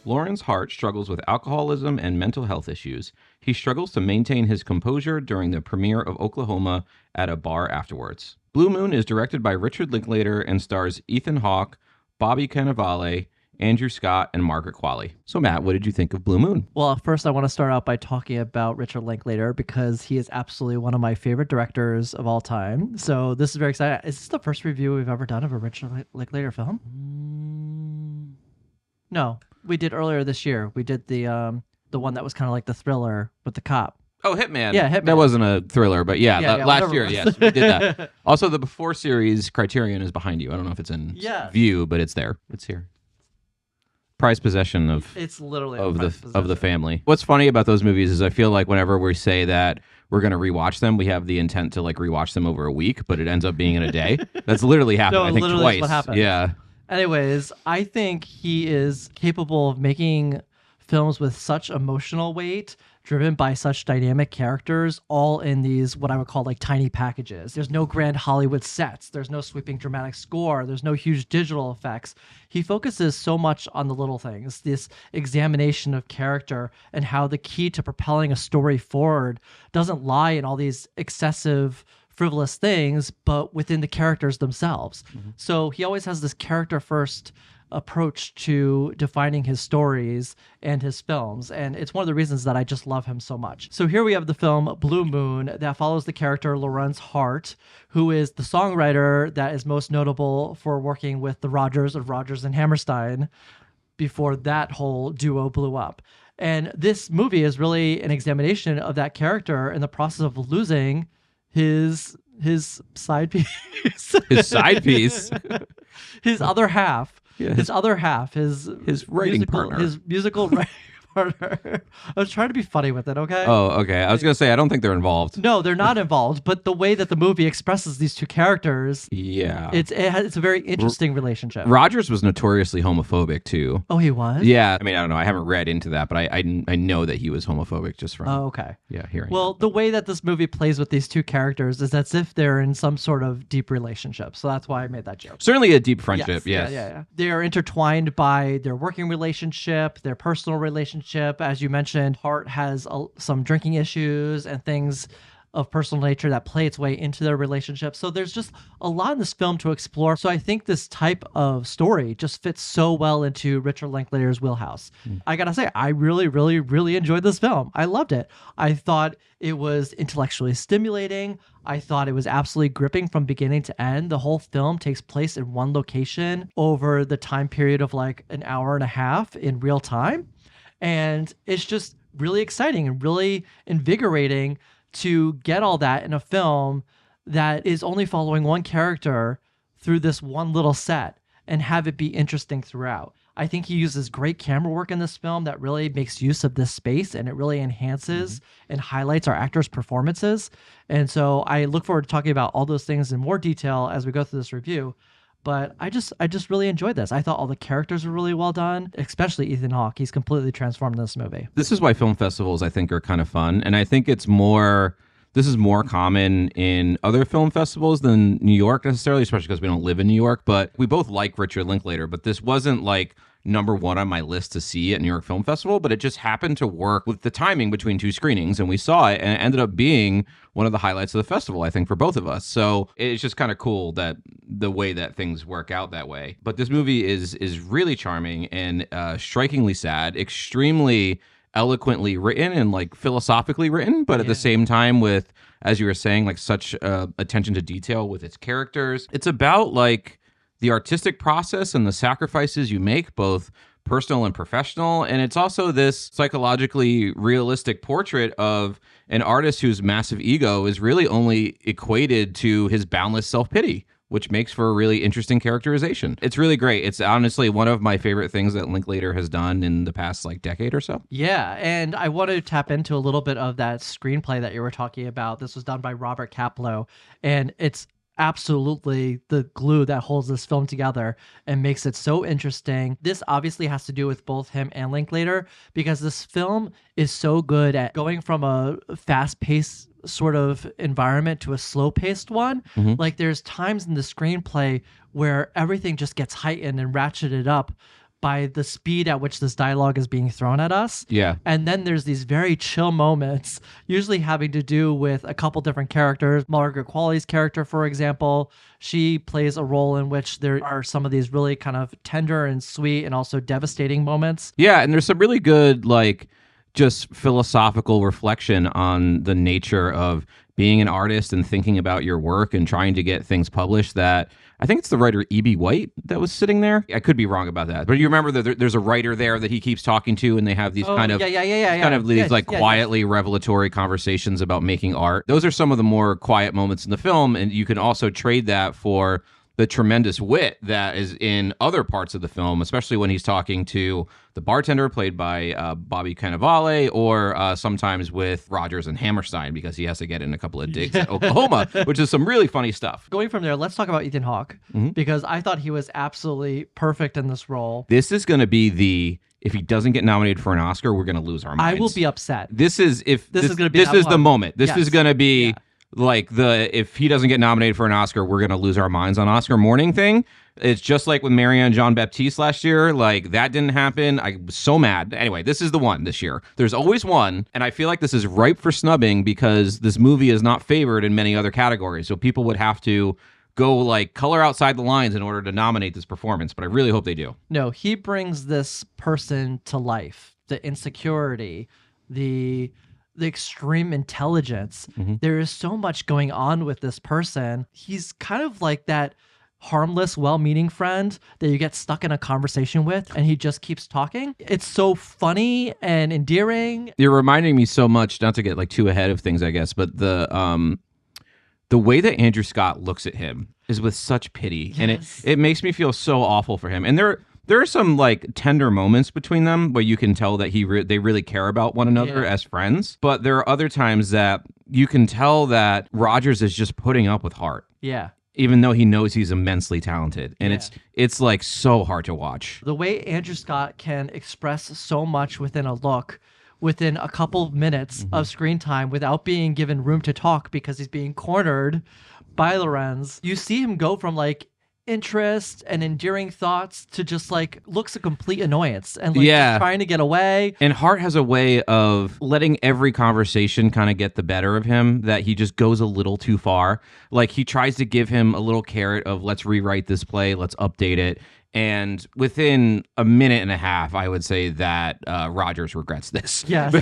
Lorenz Hart struggles with alcoholism and mental health issues. He struggles to maintain his composure during the premiere of Oklahoma at a bar afterwards. Blue Moon is directed by Richard Linklater and stars Ethan Hawke, Bobby Cannavale, Andrew Scott, and Margaret Qualley. So, Matt, what did you think of Blue Moon? Well, first I want to start out by talking about Richard Linklater because he is absolutely one of my favorite directors of all time. So this is very exciting. Is this the first review we've ever done of a Richard Linklater film? No, we did earlier this year. We did the one that was kind of like the thriller with the cop. Oh, Hitman. Yeah, Hitman. That wasn't a thriller, but last year, yes, we did that. Also, the Before series Criterion is behind you. I don't know if it's in view, but it's there. It's here. Prized possession of it's literally of the family. What's funny about those movies is I feel like whenever we say that we're going to rewatch them, we have the intent to like rewatch them over a week, but it ends up being in a day. That's literally happened. No, I think literally twice. What happened. Yeah. Anyways, I think he is capable of making films with such emotional weight, driven by such dynamic characters, all in these, what I would call like tiny packages. There's no grand Hollywood sets. There's no sweeping dramatic score. There's no huge digital effects. He focuses so much on the little things, this examination of character and how the key to propelling a story forward doesn't lie in all these excessive frivolous things, but within the characters themselves. Mm-hmm. So he always has this character first approach to defining his stories and his films, and it's one of the reasons that I just love him so much. So here we have the film Blue Moon that follows the character Lorenz Hart, who is the songwriter that is most notable for working with the Rodgers of Rodgers and Hammerstein before that whole duo blew up. And this movie is really an examination of that character in the process of losing his side piece. His side piece. His other half. Yeah, his other half, his writing partner. His musical writing partner. I was trying to be funny with it, okay? Oh, okay. I was going to say, I don't think they're involved. No, they're not involved, but the way that the movie expresses these two characters, it's a very interesting relationship. Rodgers was notoriously homophobic, too. Oh, he was? Yeah. I mean, I don't know. I haven't read into that, but I know that he was homophobic just from... Oh, okay. Yeah, hearing Well, the way that this movie plays with these two characters is as if they're in some sort of deep relationship. So that's why I made that joke. Certainly a deep friendship, yes. Yeah. They are intertwined by their working relationship, their personal relationship. As you mentioned, Hart has some drinking issues and things of personal nature that play its way into their relationship. So there's just a lot in this film to explore. So I think this type of story just fits so well into Richard Linklater's wheelhouse. I gotta say, I really, really, really enjoyed this film. I loved it. I thought it was intellectually stimulating. I thought it was absolutely gripping from beginning to end. The whole film takes place in one location over the time period of like an hour and a half in real time. And it's just really exciting and really invigorating to get all that in a film that is only following one character through this one little set and have it be interesting throughout. I think he uses great camera work in this film that really makes use of this space, and it really enhances and highlights our actors' performances. And so I look forward to talking about all those things in more detail as we go through this review. But I just really enjoyed this. I thought all the characters were really well done, especially Ethan Hawke. He's completely transformed in this movie. This is why film festivals, I think, are kind of fun. And I think this is more common in other film festivals than New York necessarily, especially because we don't live in New York. But we both like Richard Linklater, but this wasn't like number one on my list to see at New York Film Festival, but it just happened to work with the timing between two screenings, and we saw it, and it ended up being one of the highlights of the festival, I think, for both of us. So it's just kind of cool that the way that things work out that way. But this movie is really charming and strikingly sad, extremely eloquently written and like philosophically written, but at the same time with, as you were saying, like such attention to detail with its characters. It's about like the artistic process and the sacrifices you make, both personal and professional. And it's also this psychologically realistic portrait of an artist whose massive ego is really only equated to his boundless self-pity, which makes for a really interesting characterization. It's really great. It's honestly one of my favorite things that Linklater has done in the past like decade or so. Yeah, and I want to tap into a little bit of that screenplay that you were talking about. This was done by Robert Kaplow, and it's absolutely the glue that holds this film together and makes it so interesting. This obviously has to do with both him and Linklater, because this film is so good at going from a fast-paced sort of environment to a slow-paced one. Like there's times in the screenplay where everything just gets heightened and ratcheted up by the speed at which this dialogue is being thrown at us. Yeah. And then there's these very chill moments, usually having to do with a couple different characters. Margaret Qualley's character, for example, she plays a role in which there are some of these really kind of tender and sweet and also devastating moments. Yeah, and there's some really good, like, just philosophical reflection on the nature of being an artist and thinking about your work and trying to get things published that I think it's the writer E.B. White that was sitting there. I could be wrong about that. But you remember that there's a writer there that he keeps talking to, and they have these kind of quietly revelatory conversations about making art. Those are some of the more quiet moments in the film, and you can also trade that for the tremendous wit that is in other parts of the film, especially when he's talking to the bartender played by Bobby Cannavale, or sometimes with Rodgers and Hammerstein, because he has to get in a couple of digs at Oklahoma, which is some really funny stuff. Going from there, let's talk about Ethan Hawke, because I thought he was absolutely perfect in this role. This is going to be if he doesn't get nominated for an Oscar, we're going to lose our minds. I will be upset. This is the moment. This is going to be... Yeah. Like if he doesn't get nominated for an Oscar, we're going to lose our minds on Oscar morning thing. It's just like with Marianne Jean-Baptiste last year. Like, that didn't happen. I was so mad. Anyway, this is the one this year. There's always one, and I feel like this is ripe for snubbing because this movie is not favored in many other categories. So people would have to go like color outside the lines in order to nominate this performance, but I really hope they do. No, he brings this person to life. The insecurity, the extreme intelligence. There is so much going on with this person. He's kind of like that harmless, well-meaning friend that you get stuck in a conversation with, and he just keeps talking. It's so funny and endearing. You're reminding me so much, not to get like too ahead of things, I guess, but the way that Andrew Scott looks at him is with such pity, and it makes me feel so awful for him. And there are some like tender moments between them where you can tell that they really care about one another as friends. But there are other times that you can tell that Rodgers is just putting up with Hart. Yeah. Even though he knows he's immensely talented. And it's like so hard to watch. The way Andrew Scott can express so much within a look, within a couple of minutes of screen time without being given room to talk because he's being cornered by Lorenz. You see him go from like interest and endearing thoughts to just like looks a complete annoyance and like just trying to get away. And Hart has a way of letting every conversation kind of get the better of him, that he just goes a little too far. Like, he tries to give him a little carrot of let's rewrite this play, let's update it. And within a minute and a half, I would say that Rodgers regrets this. Yes.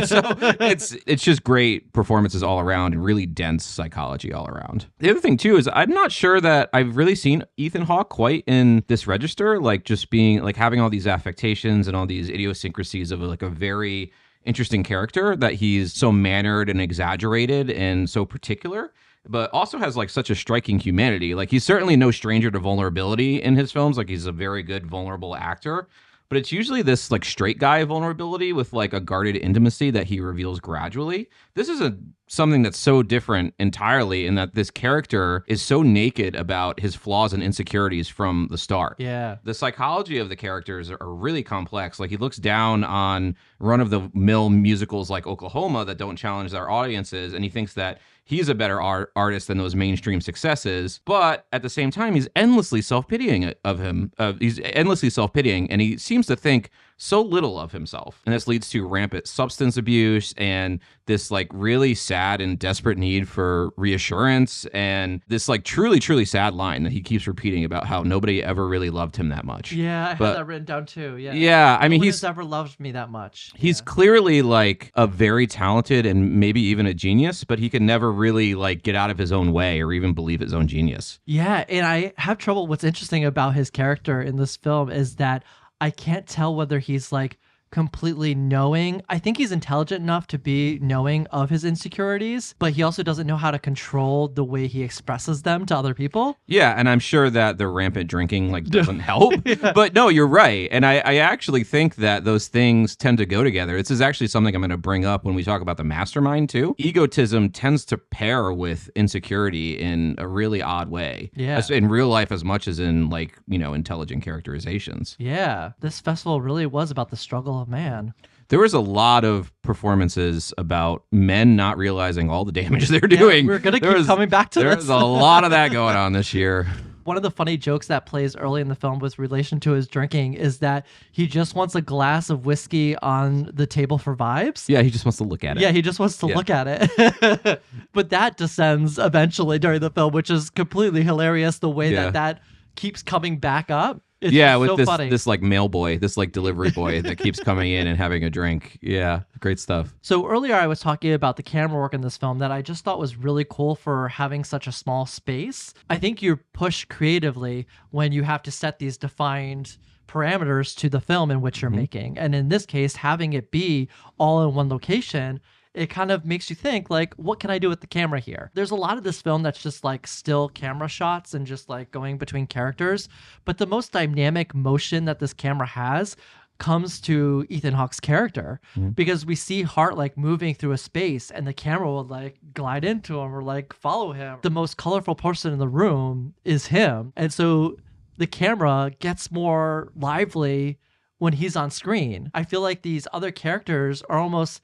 So it's just great performances all around and really dense psychology all around. The other thing, too, is I'm not sure that I've really seen Ethan Hawke quite in this register, like just being like having all these affectations and all these idiosyncrasies of like a very interesting character, that he's so mannered and exaggerated and so particular, but also has like such a striking humanity. Like, he's certainly no stranger to vulnerability in his films. Like, he's a very good vulnerable actor, but it's usually this like straight guy vulnerability with like a guarded intimacy that he reveals gradually. This is something that's so different entirely, in that this character is so naked about his flaws and insecurities from the start. Yeah. The psychology of the characters are really complex. Like, he looks down on run-of-the-mill musicals like Oklahoma that don't challenge their audiences, and he thinks that he's a better artist than those mainstream successes. But at the same time, he's endlessly self-pitying of him. He's endlessly self-pitying, and he seems to think so little of himself. And this leads to rampant substance abuse and this like really sad and desperate need for reassurance, and this like truly, truly sad line that he keeps repeating about how nobody ever really loved him that much. Yeah, I had that written down too. Yeah. Yeah, I mean, he's never loved me that much. He's clearly like a very talented and maybe even a genius, but he can never really like get out of his own way or even believe his own genius. Yeah, and I have trouble. What's interesting about his character in this film is that I can't tell whether he's like completely knowing. I think he's intelligent enough to be knowing of his insecurities, but he also doesn't know how to control the way he expresses them to other people. Yeah, and I'm sure that the rampant drinking like doesn't help. But no, you're right. And I actually think that those things tend to go together. This is actually something I'm going to bring up when we talk about the mastermind too. Egotism tends to pair with insecurity in a really odd way. Yeah. In real life as much as in like, intelligent characterizations. Yeah. This festival really was about the struggle of man. There was a lot of performances about men not realizing all the damage they're doing. We're going to keep coming back to this. There's a lot of that going on this year. One of the funny jokes that plays early in the film with relation to his drinking is that he just wants a glass of whiskey on the table for vibes. Yeah, he just wants to look at it. Yeah, he just wants to look at it. But that descends eventually during the film, which is completely hilarious, the way that keeps coming back up. It's with so funny. this like mail boy, this like delivery boy that keeps coming in and having a drink. Yeah, great stuff. So earlier I was talking about the camera work in this film that I just thought was really cool for having such a small space. I think you're pushed creatively when you have to set these defined parameters to the film in which you're making. And in this case, having it be all in one location, it kind of makes you think, like, what can I do with the camera here? There's a lot of this film that's just like still camera shots and just like going between characters. But the most dynamic motion that this camera has comes to Ethan Hawke's character, because we see Hart like moving through a space and the camera will like glide into him or like follow him. The most colorful person in the room is him. And so the camera gets more lively when he's on screen. I feel like these other characters are almost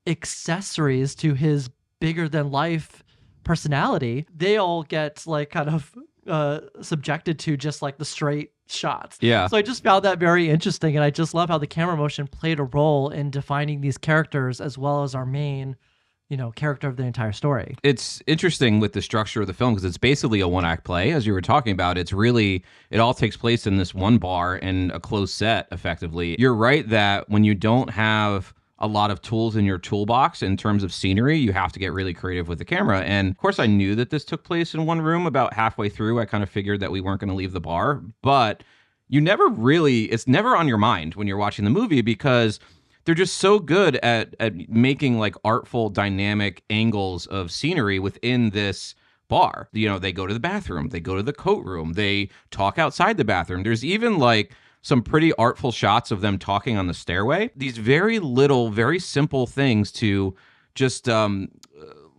accessories to his bigger than life personality. They all get like kind of subjected to just like the straight shots. Yeah. So I just found that very interesting, and I just love how the camera motion played a role in defining these characters as well as our main, character of the entire story. It's interesting with the structure of the film because it's basically a one-act play, as you were talking about. It all takes place in this one bar and a closed set, effectively. You're right that when you don't have a lot of tools in your toolbox in terms of scenery, you have to get really creative with the camera. And of course, I knew that this took place in one room. About halfway through, I kind of figured that we weren't going to leave the bar, but it's never on your mind when you're watching the movie because they're just so good at making like artful, dynamic angles of scenery within this bar. They go to the bathroom, they go to the coat room, they talk outside the bathroom. There's even like some pretty artful shots of them talking on the stairway. These very little, very simple things to just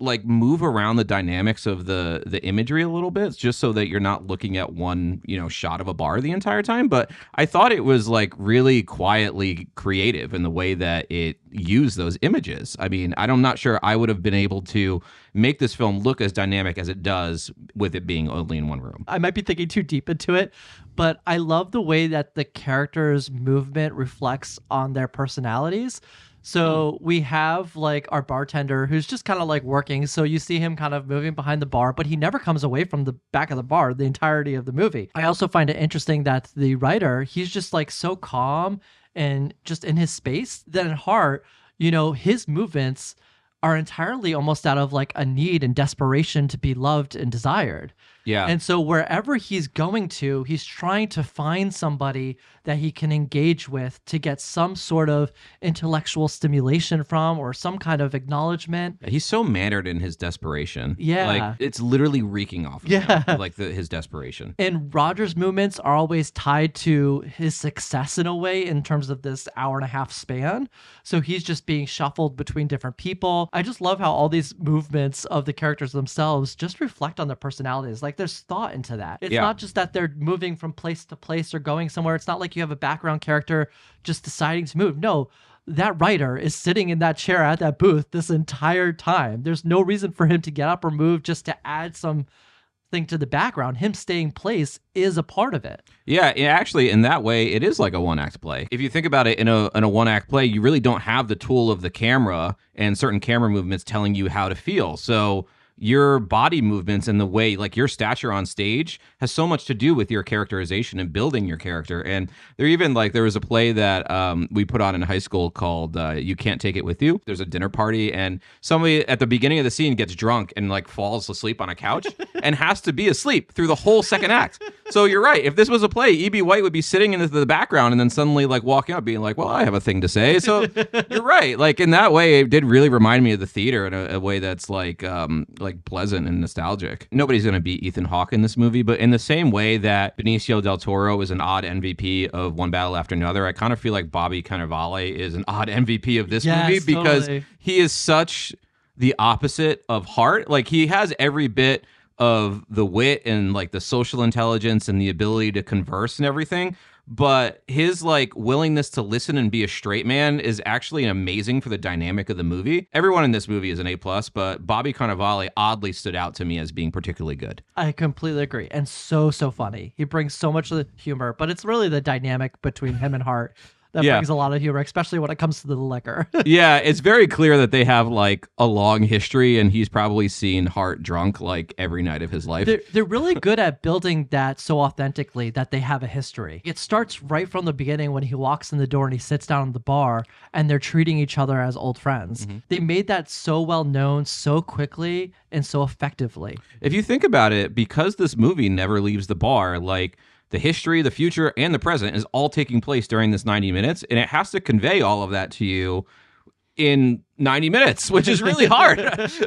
like move around the dynamics of the imagery a little bit, just so that you're not looking at one, shot of a bar the entire time. But I thought it was like really quietly creative in the way that it used those images. I mean, I'm not sure I would have been able to make this film look as dynamic as it does with it being only in one room. I might be thinking too deep into it, but I love the way that the characters' movement reflects on their personalities. So we have like our bartender who's just kind of like working. So you see him kind of moving behind the bar, but he never comes away from the back of the bar the entirety of the movie. I also find it interesting that the writer, he's just like so calm and just in his space. Then in Hart, his movements are entirely almost out of like a need and desperation to be loved and desired. Yeah. And so wherever he's going to, he's trying to find somebody that he can engage with to get some sort of intellectual stimulation from or some kind of acknowledgement. He's so mannered in his desperation. Yeah. Like it's literally reeking off of him, like his desperation. And Rodgers' movements are always tied to his success in a way in terms of this hour-and-a-half span. So he's just being shuffled between different people. I just love how all these movements of the characters themselves just reflect on their personalities. Like there's thought into that. It's not just that they're moving from place to place or going somewhere. It's not like you have a background character just deciding to move. No, that writer is sitting in that chair at that booth this entire time. There's no reason for him to get up or move just to add something to the background. Him staying place is a part of it. Yeah, actually, in that way, it is like a one-act play. If you think about it in a one-act play, you really don't have the tool of the camera and certain camera movements telling you how to feel. So your body movements and the way, like your stature on stage has so much to do with your characterization and building your character. And there was a play that we put on in high school called You Can't Take It With You. There's a dinner party and somebody at the beginning of the scene gets drunk and like falls asleep on a couch and has to be asleep through the whole second act. So you're right. If this was a play, E.B. White would be sitting in the background and then suddenly like walking up being like, well, I have a thing to say. So you're right. Like in that way, it did really remind me of the theater in a way that's like pleasant and nostalgic. Nobody's going to beat Ethan Hawke in this movie, but in the same way that Benicio del Toro is an odd MVP of One Battle After Another, I kind of feel like Bobby Cannavale is an odd MVP of this movie because he is such the opposite of Hart. Like he has every bit of the wit and like the social intelligence and the ability to converse and everything, but his like willingness to listen and be a straight man is actually amazing for the dynamic of the movie. Everyone in this movie is an A+, but Bobby Cannavale oddly stood out to me as being particularly good. I completely agree. And so funny. He brings so much of the humor, but it's really the dynamic between him and Hart that brings a lot of humor, especially when it comes to the liquor. Yeah, it's very clear that they have like a long history, and he's probably seen Hart drunk like every night of his life. They're really good at building that so authentically that they have a history. It starts right from the beginning when he walks in the door and he sits down in the bar and they're treating each other as old friends. They made that so well known so quickly and so effectively. If you think about it, because this movie never leaves the bar, like the history, the future, and the present is all taking place during this 90 minutes, and it has to convey all of that to you in 90 minutes, which is really hard.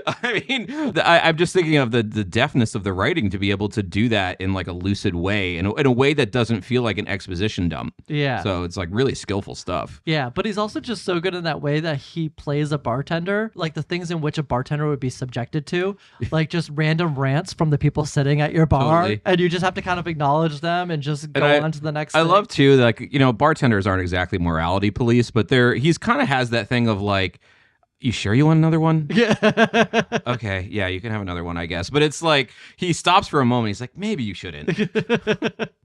I mean, I'm just thinking of the deftness of the writing to be able to do that in like a lucid way, in a way that doesn't feel like an exposition dump. Yeah. So it's like really skillful stuff. Yeah, but he's also just so good in that way that he plays a bartender, like the things in which a bartender would be subjected to, like just random rants from the people sitting at your bar. Totally. And you just have to kind of acknowledge them and just go on to the next I thing. love too, like, you know, bartenders aren't exactly morality police, but he's kind of has that thing of like, you sure you want another one? Yeah. Okay, yeah, you can have another one, I guess. But it's like, he stops for a moment. He's like, maybe you shouldn't.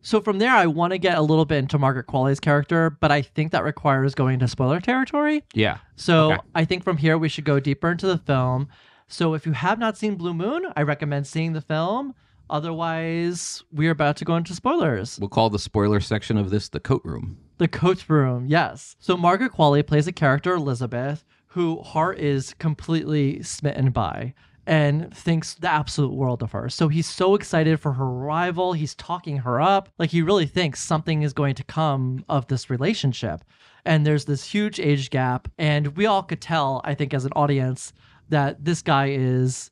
So from there, I want to get a little bit into Margaret Qualley's character, but I think that requires going into spoiler territory. Yeah. So Okay. I think from here, we should go deeper into the film. So if you have not seen Blue Moon, I recommend seeing the film. Otherwise, we're about to go into spoilers. We'll call the spoiler section of this the coat room. The coat room, yes. So Margaret Qualley plays a character, Elizabeth, who Hart is completely smitten by and thinks the absolute world of her. So he's so excited for her arrival. He's talking her up. Like, he really thinks something is going to come of this relationship. And there's this huge age gap. And we all could tell, I think, as an audience, that this guy is...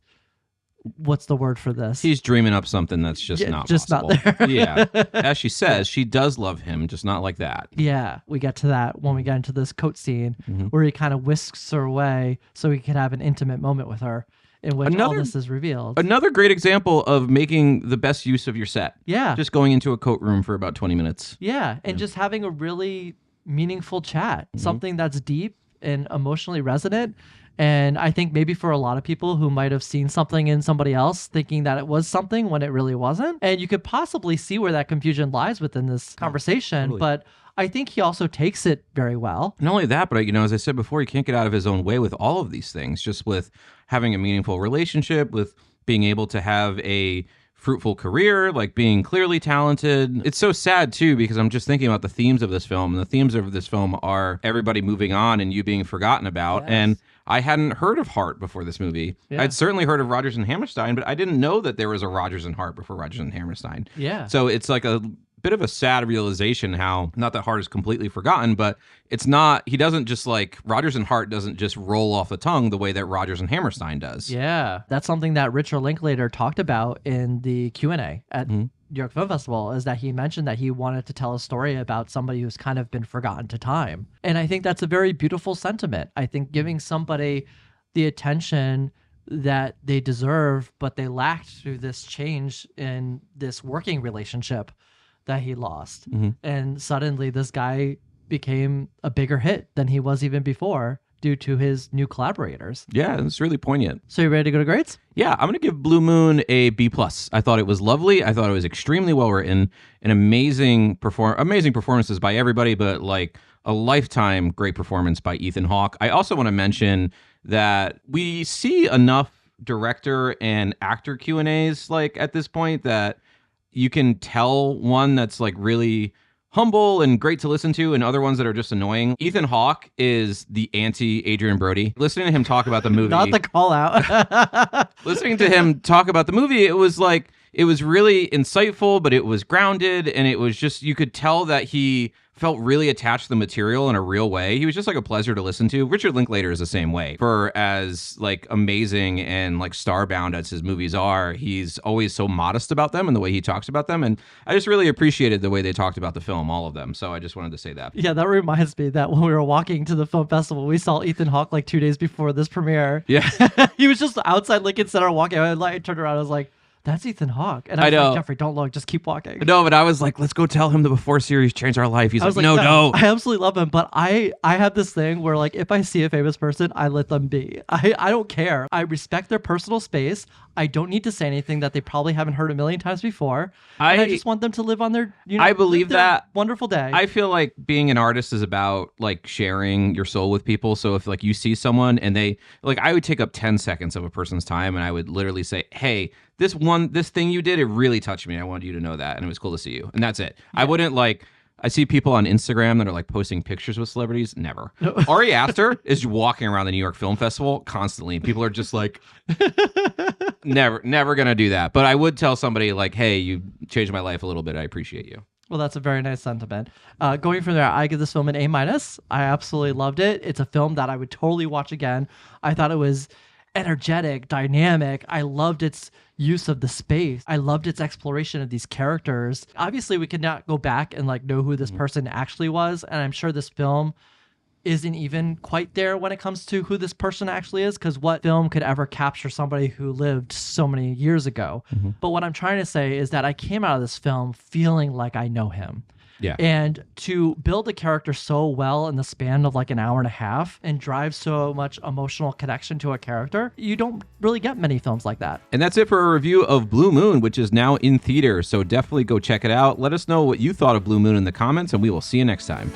What's the word for this? He's dreaming up something that's just not possible. Not there. Yeah. As she says, she does love him, just not like that. Yeah, we get to that when we get into this coat scene where he kind of whisks her away so he could have an intimate moment with her in which all this is revealed. Another great example of making the best use of your set. Yeah. Just going into a coat room for about 20 minutes. Yeah, and just having a really meaningful chat, something that's deep and emotionally resonant. And I think maybe for a lot of people who might have seen something in somebody else thinking that it was something when it really wasn't. And you could possibly see where that confusion lies within this conversation. Totally. But I think he also takes it very well. Not only that, but, you know, as I said before, he can't get out of his own way with all of these things, just with having a meaningful relationship, with being able to have a fruitful career, like being clearly talented. It's so sad too, because I'm just thinking about the themes of this film, and the themes of this film are everybody moving on and you being forgotten about. Yes. And I hadn't heard of Hart before this movie. Yeah. I'd certainly heard of Rodgers and Hammerstein, but I didn't know that there was a Rodgers and Hart before Rodgers and Hammerstein. Yeah. So it's like a bit of a sad realization how, not that Hart is completely forgotten, but it's not, he doesn't just like, Rodgers and Hart doesn't just roll off the tongue the way that Rodgers and Hammerstein does. Yeah. That's something that Richard Linklater talked about in the Q&A at New York Film Festival, is that he mentioned that he wanted to tell a story about somebody who's kind of been forgotten to time. And I think that's a very beautiful sentiment. I think giving somebody the attention that they deserve, but they lacked through this change in this working relationship that he lost. And suddenly this guy became a bigger hit than he was even before due to his new collaborators. Yeah, it's really poignant. So you ready to go to grades? Yeah, I'm going to give Blue Moon a B+. I thought it was lovely. I thought it was extremely well written. An amazing performances by everybody, but like a lifetime great performance by Ethan Hawke. I also want to mention that we see enough director and actor Q&As like at this point that you can tell one that's like really humble and great to listen to, and other ones that are just annoying. Ethan Hawke is the anti-Adrian Brody. Listening to him talk about the movie. Not the call out. Listening to him talk about the movie, it was like, it was really insightful, but it was grounded, and it was just, you could tell that he felt really attached to the material in a real way. He was just like a pleasure to listen to. Richard Linklater is the same way. For as like amazing and like starbound as his movies are, he's always so modest about them and the way he talks about them. And I just really appreciated the way they talked about the film, all of them. So I just wanted to say that. Yeah, that reminds me that when we were walking to the film festival, we saw Ethan Hawke like 2 days before this premiere. Yeah. He was just outside Lincoln Center walking. I turned around, I was like, that's Ethan Hawke. And I I was know. like, Jeffrey, don't look, just keep walking. No, but I was like, let's go tell him the Before series changed our life. He's I like, was no, don't. I absolutely love him, but I have this thing where like if I see a famous person, I let them be. I don't care. I respect their personal space. I don't need to say anything that they probably haven't heard a million times before. And I just want them to live on their, I believe that wonderful day. I feel like being an artist is about like sharing your soul with people. So if like you see someone and they like, I would take up 10 seconds of a person's time and I would literally say, hey, this thing you did, it really touched me. I wanted you to know that. And it was cool to see you. And that's it. Yeah. I wouldn't like, I see people on Instagram that are like posting pictures with celebrities. Never. Ari Aster is walking around the New York Film Festival constantly. People are just like, never going to do that. But I would tell somebody like, hey, you changed my life a little bit. I appreciate you. Well, that's a very nice sentiment. Going from there, I give this film an A-. I absolutely loved it. It's a film that I would totally watch again. I thought it was energetic, dynamic. I loved its use of the space. I loved its exploration of these characters. Obviously, we could not go back and like know who this person actually was, and I'm sure this film isn't even quite there when it comes to who this person actually is, because what film could ever capture somebody who lived so many years ago? But what I'm trying to say is that I came out of this film feeling like I know him. Yeah. And to build a character so well in the span of like an hour and a half and drive so much emotional connection to a character, you don't really get many films like that. And that's it for a review of Blue Moon, which is now in theaters. So definitely go check it out. Let us know what you thought of Blue Moon in the comments, and we will see you next time.